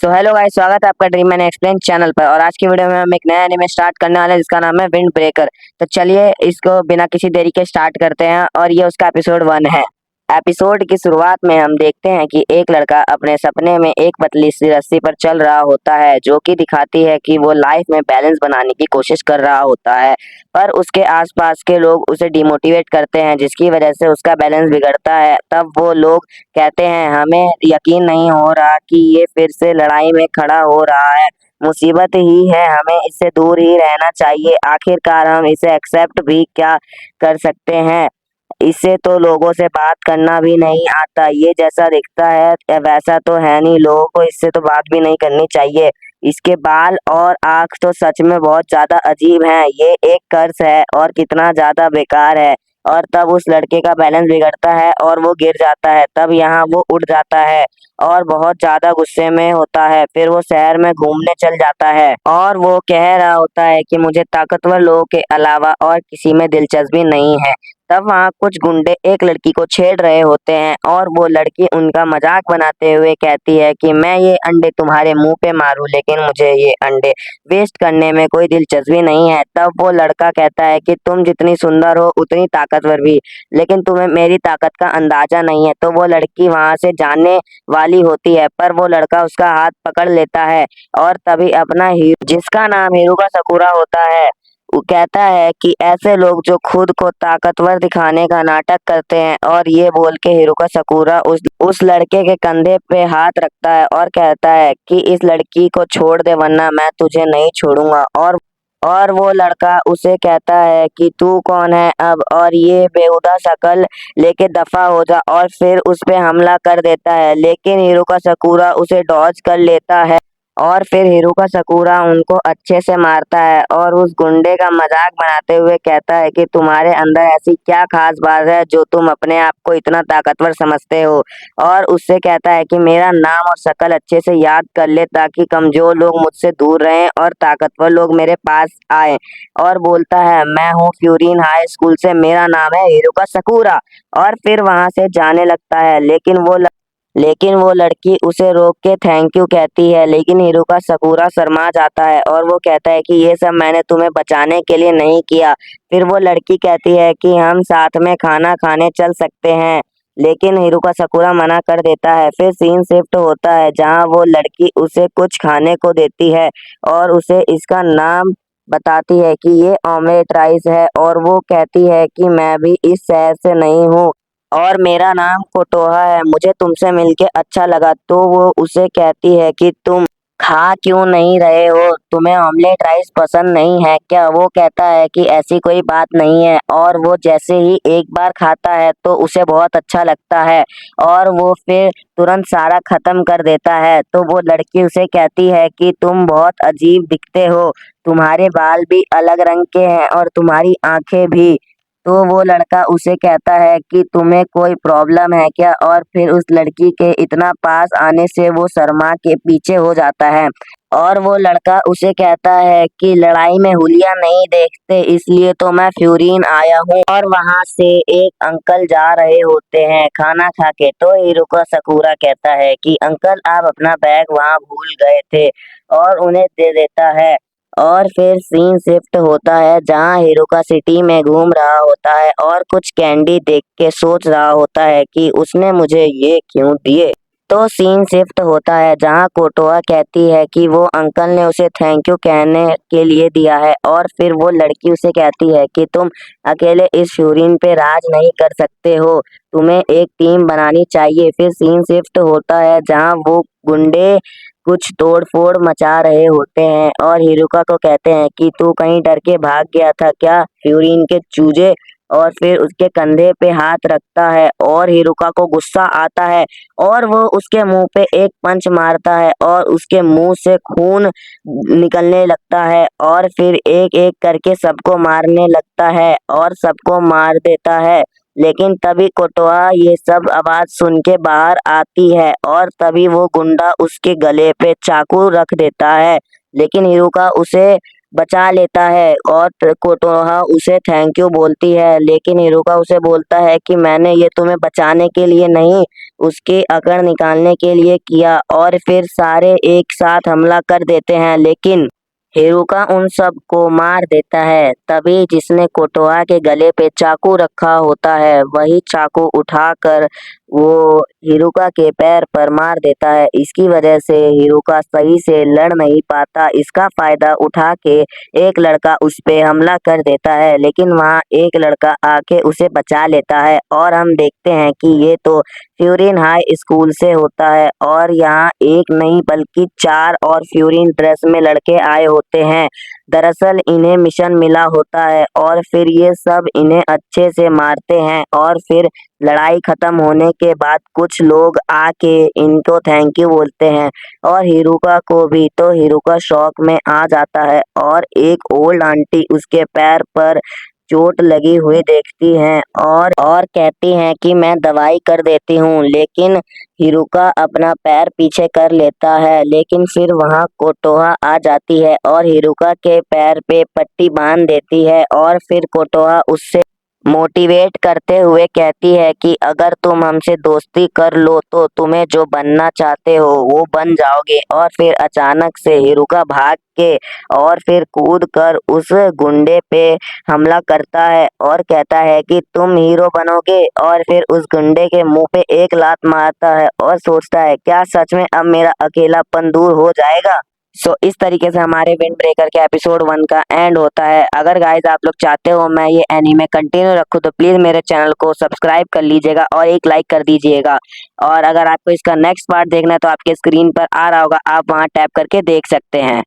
So hello guys, स्वागत है आपका ड्रीम मैन एक्सप्लेन चैनल पर। और आज की वीडियो में हम एक नया एनिमे स्टार्ट करने वाले हैं जिसका नाम है विंड ब्रेकर। तो चलिए इसको बिना किसी देरी के स्टार्ट करते हैं और ये उसका एपिसोड 1 है। एपिसोड की शुरुआत में हम देखते हैं कि एक लड़का अपने सपने में एक पतली सी रस्सी पर चल रहा होता है, जो कि दिखाती है कि वो लाइफ में बैलेंस बनाने की कोशिश कर रहा होता है। पर उसके आसपास के लोग उसे डिमोटिवेट करते हैं, जिसकी वजह से उसका बैलेंस बिगड़ता है। तब वो लोग कहते हैं, हमें यकीन नहीं हो रहा कि ये फिर से लड़ाई में खड़ा हो रहा है। मुसीबत ही है, हमें इससे दूर ही रहना चाहिए। आखिरकार हम इसे एक्सेप्ट भी क्या कर सकते हैं। इसे तो लोगों से बात करना भी नहीं आता। ये जैसा दिखता है वैसा तो है नहीं, लोगों को इससे तो बात भी नहीं करनी चाहिए। इसके बाल और आँख तो सच में बहुत ज़्यादा अजीब हैं। ये एक कर्स है और कितना ज़्यादा बेकार है। और तब उस लड़के का बैलेंस बिगड़ता है और वो गिर जाता है। तब यहाँ वो उड़ जाता है और बहुत ज़्यादा गुस्से में होता है। फिर वो शहर में घूमने चल जाता है और वो कह रहा होता है कि मुझे ताकतवर लोगों के अलावा और किसी में दिलचस्पी नहीं है। तब वहाँ कुछ गुंडे एक लड़की को छेड़ रहे होते हैं और वो लड़की उनका मजाक बनाते हुए कहती है कि मैं ये अंडे तुम्हारे मुंह पे मारूं, लेकिन मुझे ये अंडे वेस्ट करने में कोई दिलचस्पी नहीं है। तब वो लड़का कहता है कि तुम जितनी सुंदर हो उतनी ताकतवर भी, लेकिन तुम्हें मेरी ताकत का अंदाजा नहीं है। तो वो लड़की वहाँ से जाने वाली होती है, पर वो लड़का उसका हाथ पकड़ लेता है और तभी अपना हीरो, जिसका नाम हिरुका साकुरा होता है, वो कहता है कि ऐसे लोग जो खुद को ताकतवर दिखाने का नाटक करते हैं। और ये बोल के हिरुका साकुरा उस लड़के के कंधे पे हाथ रखता है और कहता है कि इस लड़की को छोड़ दे वरना मैं तुझे नहीं छोड़ूंगा। और वो लड़का उसे कहता है कि तू कौन है अब, और ये बेहुदा शक्ल लेके दफा हो जा। और फिर उस पे हमला कर देता है, लेकिन हिरुका साकुरा उसे डॉज कर लेता है और फिर हिरुका साकुरा उनको अच्छे से मारता है और उस गुंडे का मजाक बनाते हुए कहता है कि तुम्हारे अंदर ऐसी क्या खास बात है जो तुम अपने आप को इतना ताकतवर समझते हो। और उससे कहता है कि मेरा नाम और शक्ल अच्छे से याद कर ले ताकि कमजोर लोग मुझसे दूर रहें और ताकतवर लोग मेरे पास आए। और बोलता है, मैं हूँ फ्यूरिन हाई स्कूल से, मेरा नाम है हिरुका साकुरा। और फिर वहां से जाने लगता है, लेकिन वो लड़की उसे रोक के थैंक यू कहती है। लेकिन हिरुका साकुरा शर्मा जाता है और वो कहता है कि ये सब मैंने तुम्हें बचाने के लिए नहीं किया। फिर वो लड़की कहती है कि हम साथ में खाना खाने चल सकते हैं, लेकिन हिरुका साकुरा मना कर देता है। फिर सीन शिफ्ट होता है जहाँ वो लड़की उसे कुछ खाने को देती है और उसे इसका नाम बताती है कि ये ऑमलेट राइस है। और वो कहती है कि मैं भी इस शहर से नहीं हूँ और मेरा नाम कोटोहा है, मुझे तुमसे मिलके अच्छा लगा। तो वो उसे कहती है कि तुम खा क्यों नहीं रहे हो, तुम्हें ऑमलेट राइस पसंद नहीं है क्या। वो कहता है कि ऐसी कोई बात नहीं है। और वो जैसे ही एक बार खाता है तो उसे बहुत अच्छा लगता है और वो फिर तुरंत सारा खत्म कर देता है। तो वो लड़की उसे कहती है कि तुम बहुत अजीब दिखते हो, तुम्हारे बाल भी अलग रंग के हैं और तुम्हारी आंखें भी। तो वो लड़का उसे कहता है कि तुम्हें कोई प्रॉब्लम है क्या। और फिर उस लड़की के इतना पास आने से वो शर्मा के पीछे हो जाता है और वो लड़का उसे कहता है कि लड़ाई में हुलिया नहीं देखते, इसलिए तो मैं फ्यूरिन आया हूँ। और वहां से एक अंकल जा रहे होते हैं खाना खा के। तो हिरुका साकुरा कहता है कि अंकल आप अपना बैग वहां भूल गए थे, और उन्हें दे देता है। और फिर सीन शिफ्ट होता है जहाँ हिरुका सिटी में घूम रहा होता है और कुछ कैंडी देख के सोच रहा होता है कि उसने मुझे ये क्यों दिए। तो सीन शिफ्ट होता है जहाँ कोटोआ कहती है कि वो अंकल ने उसे थैंक यू कहने के लिए दिया है। और फिर वो लड़की उसे कहती है कि तुम अकेले इस फ्यूरिन पे राज नहीं कर सकते हो, तुम्हें एक टीम बनानी चाहिए। फिर सीन शिफ्ट होता है जहाँ वो गुंडे कुछ तोड़-फोड़ मचा रहे होते हैं और हिरुका को कहते हैं कि तू कहीं डर के भाग गया था क्या फ्यूरिन के चूजे। और फिर उसके कंधे पे हाथ रखता है और हिरुका को गुस्सा आता है और वो उसके मुंह पे एक पंच मारता है और उसके मुंह से खून निकलने लगता है और फिर एक एक करके सबको मारने लगता है और सबको मार देता है। लेकिन तभी कोटोआ ये सब आवाज सुन के बाहर आती है और तभी वो गुंडा उसके गले पे चाकू रख देता है। लेकिन हिरुका उसे बचा लेता है और कोटोहा उसे थैंक यू बोलती है, लेकिन हिरुका उसे बोलता है कि मैंने ये तुम्हें बचाने के लिए नहीं, उसकी अकड़ निकालने के लिए किया। और फिर सारे एक साथ हमला कर देते हैं, लेकिन हिरुका उन सब को मार देता है। तभी जिसने कोटोहा के गले पे चाकू रखा होता है, वही चाकू उठाकर वो हिरुका के पैर पर मार देता है। इसकी वजह से हिरुका सही से लड़ नहीं पाता। इसका फायदा उठा के एक लड़का उस पे हमला कर देता है, लेकिन वहाँ एक लड़का आके उसे बचा लेता है और हम देखते हैं कि ये तो फ्यूरिन हाई स्कूल से होता है और यहाँ एक नहीं बल्कि 4 और फ्यूरिन ड्रेस में लड़के आए होते हैं। दरअसल इन्हें मिशन मिला होता है और फिर ये सब इन्हें अच्छे से मारते हैं और फिर लड़ाई खत्म होने के बाद कुछ लोग आके इनको थैंक यू बोलते हैं और हिरुका को भी। तो हिरुका शौक में आ जाता है और एक ओल्ड आंटी उसके पैर पर चोट लगी हुई देखती हैं और कहती हैं कि मैं दवाई कर देती हूँ, लेकिन हिरुका अपना पैर पीछे कर लेता है। लेकिन फिर वहाँ कोटोहा आ जाती है और हिरुका के पैर पे पट्टी बांध देती है और फिर कोटोहा उससे मोटिवेट करते हुए कहती है कि अगर तुम हमसे दोस्ती कर लो तो तुम्हें जो बनना चाहते हो वो बन जाओगे। और फिर अचानक से हिरुका भाग के और फिर कूद कर उस गुंडे पे हमला करता है और कहता है कि तुम हीरो बनोगे, और फिर उस गुंडे के मुंह पे एक लात मारता है और सोचता है क्या सच में अब मेरा अकेलापन दूर हो जाएगा। इस तरीके से हमारे विंड ब्रेकर के एपिसोड 1 का एंड होता है। अगर गाइज आप लोग चाहते हो मैं ये एनीमे कंटिन्यू रखूँ तो प्लीज़ मेरे चैनल को सब्सक्राइब कर लीजिएगा और एक लाइक कर दीजिएगा। और अगर आपको इसका नेक्स्ट पार्ट देखना है तो आपके स्क्रीन पर आ रहा होगा, आप वहाँ टैप करके देख सकते हैं।